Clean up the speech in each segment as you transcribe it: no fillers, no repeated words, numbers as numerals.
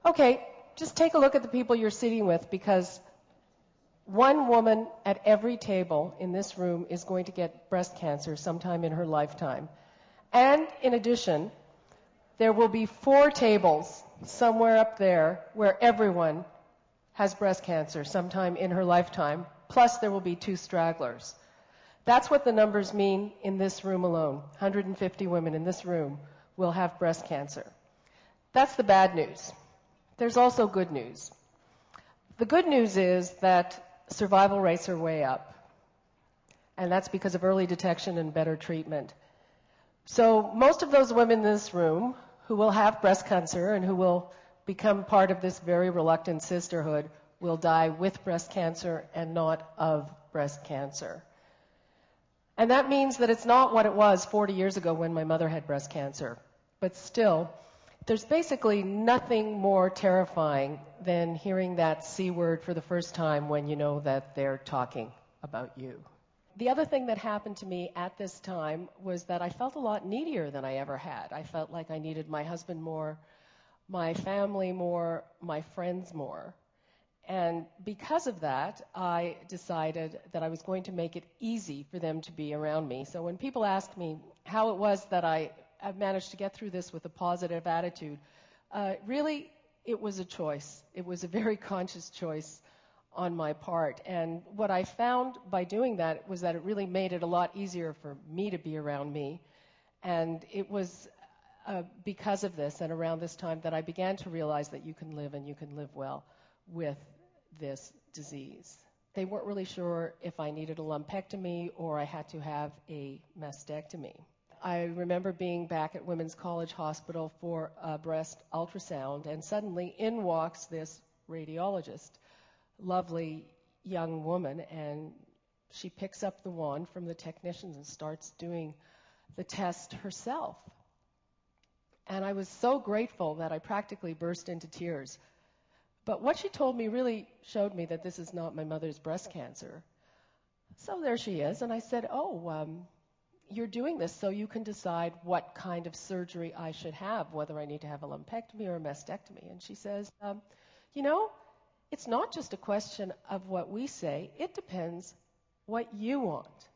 Okay, just take a look at the people you're sitting with, because one woman at every table in this room is going to get breast cancer sometime in her lifetime. And in addition, there will be 4 tables somewhere up there where everyone has breast cancer sometime in her lifetime, plus there will be 2 stragglers. That's what the numbers mean in this room alone. 150 women in this room will have breast cancer. That's the bad news. There's also good news. The good news is that survival rates are way up, and that's because of early detection and better treatment. So most of those women in this room who will have breast cancer and who will become part of this very reluctant sisterhood will die with breast cancer and not of breast cancer. And that means that it's not what it was 40 years ago when my mother had breast cancer. But still, there's basically nothing more terrifying than hearing that C word for the first time when you know that they're talking about you. The other thing that happened to me at this time was that I felt a lot needier than I ever had. I felt like I needed my husband more, my family more, my friends more. And because of that, I decided that I was going to make it easy for them to be around me. So when people ask me how it was that I've managed to get through this with a positive attitude, really, it was a choice. It was a very conscious choice on my part. And what I found by doing that was that it really made it a lot easier for me to be around me. And it was because of this and around this time that I began to realize that you can live and you can live well with this disease. They weren't really sure if I needed a lumpectomy or I had to have a mastectomy. I remember being back at Women's College Hospital for a breast ultrasound, and suddenly in walks this radiologist, lovely young woman, and she picks up the wand from the technicians and starts doing the test herself. And I was so grateful that I practically burst into tears. But what she told me really showed me that this is not my mother's breast cancer. So there she is, and I said, you're doing this so you can decide what kind of surgery I should have, whether I need to have a lumpectomy or a mastectomy. And she says, it's not just a question of what we say, it depends what you want.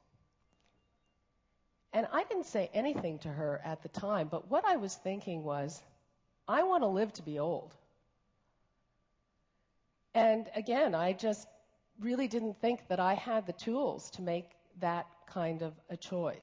And I didn't say anything to her at the time, but what I was thinking was, I want to live to be old. And again, I just really didn't think that I had the tools to make that kind of a choice.